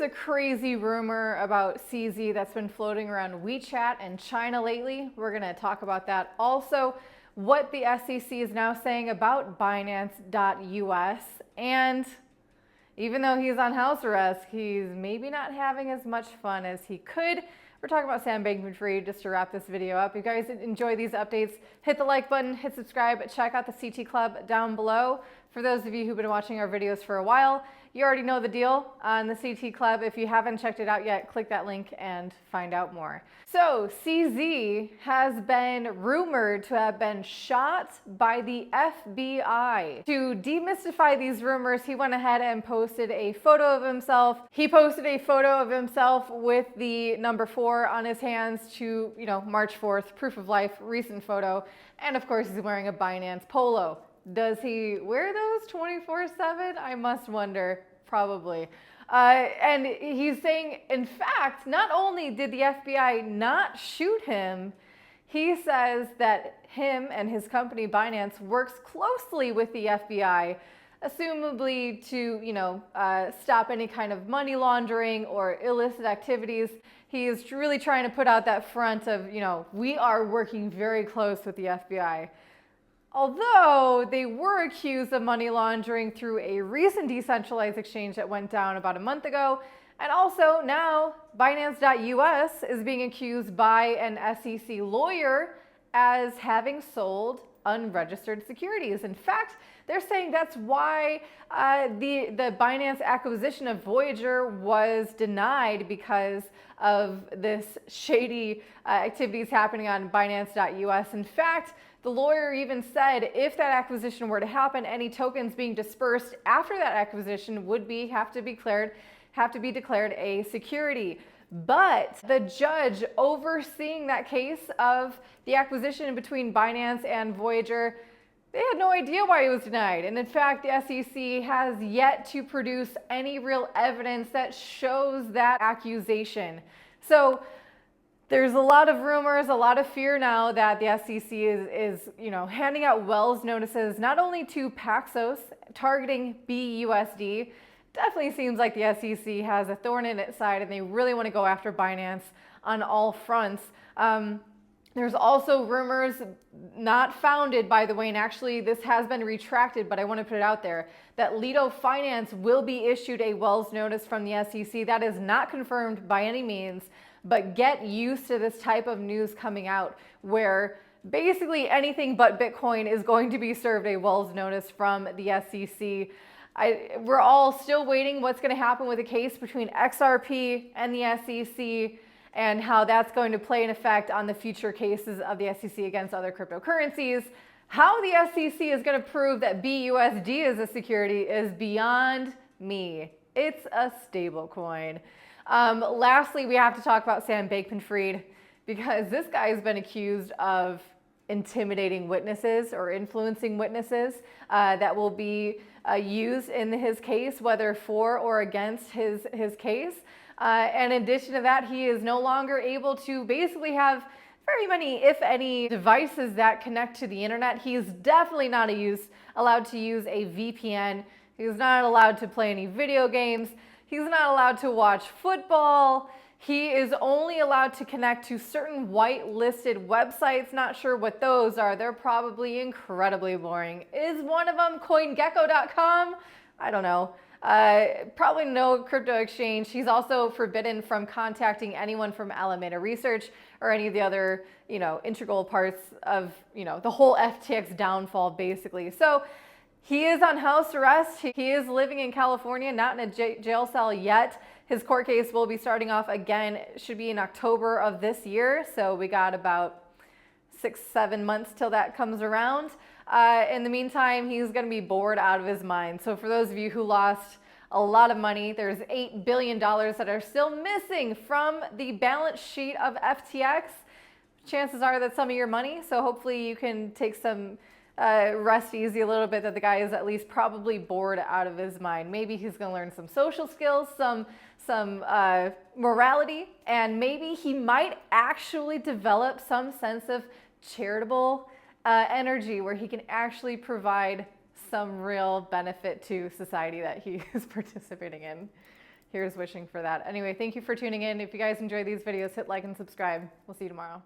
There's a crazy rumor about CZ that's been floating around WeChat and China lately. We're going to talk about that. Also, what the SEC is now saying about Binance.us. And even though he's on house arrest, he's maybe not having as much fun as he could. We're talking about Sam Bankman-Fried just to wrap this video up. If you guys enjoy these updates, hit the like button, hit subscribe, check out the CT Club down below. For those of you who've been watching our videos for a while, you already know the deal on the CT Club. If you haven't checked it out yet, click that link and find out more. So CZ has been rumored to have been shot by the FBI. To demystify these rumors, he went ahead and posted a photo of himself. He posted a photo of himself with the number 4 on his hands to, March 4th, proof of life, recent photo. And of course, he's wearing a Binance polo. Does he wear those 24/7? I must wonder. Probably. And he's saying, in fact, not only did the FBI not shoot him, he says that him and his company Binance works closely with the FBI, assumably to, stop any kind of money laundering or illicit activities. He is really trying to put out that front of, we are working very close with the FBI. Although they were accused of money laundering through a recent decentralized exchange that went down about a month ago. And also now Binance.us is being accused by an SEC lawyer as having sold unregistered securities. In fact, they're saying that's why the Binance acquisition of Voyager was denied, because of this shady activities happening on Binance.us. In fact, the lawyer even said if that acquisition were to happen, any tokens being dispersed after that acquisition would have to be declared a security. But the judge overseeing that case of the acquisition between Binance and Voyager, they had no idea why it was denied. And in fact, the SEC has yet to produce any real evidence that shows that accusation. So there's a lot of rumors, a lot of fear now that the SEC is handing out Wells notices, not only to Paxos targeting BUSD. Definitely seems like the SEC has a thorn in its side and they really want to go after Binance on all fronts. There's also rumors, not founded by the way, and actually this has been retracted, but I want to put it out there, that Lido Finance will be issued a Wells notice from the SEC. That is not confirmed by any means, but get used to this type of news coming out where basically anything but Bitcoin is going to be served a Wells notice from the SEC. We're all still waiting what's going to happen with the case between XRP and the SEC and how that's going to play an effect on the future cases of the SEC against other cryptocurrencies. How the SEC is going to prove that BUSD is a security is beyond me. It's a stable coin. Lastly, we have to talk about Sam Bankman-Fried, because this guy has been accused of intimidating witnesses or influencing witnesses that will be used in his case, whether for or against his case. And in addition to that, he is no longer able to basically have very many, if any, devices that connect to the internet. He is definitely not allowed to use a VPN. He's not allowed to play any video games. He's not allowed to watch football. He is only allowed to connect to certain whitelisted websites. Not sure what those are. They're probably incredibly boring. Is one of them CoinGecko.com? I don't know. Probably no crypto exchange. He's also forbidden from contacting anyone from Alameda Research or any of the other, integral parts of, the whole FTX downfall, basically. So he is on house arrest. He is living in California, not in a jail cell yet. His court case will be starting off again. It should be in October of this year. So we got about 6-7 months till that comes around. In the meantime, he's going to be bored out of his mind. So for those of you who lost a lot of money, there's $8 billion that are still missing from the balance sheet of FTX. Chances are that's some of your money. So hopefully you can take some rest easy a little bit, that the guy is at least probably bored out of his mind. Maybe he's going to learn some social skills, some morality, and maybe he might actually develop some sense of charitable energy where he can actually provide some real benefit to society that he is participating in. Here's wishing for that. Anyway, thank you for tuning in. If you guys enjoy these videos, hit like and subscribe. We'll see you tomorrow.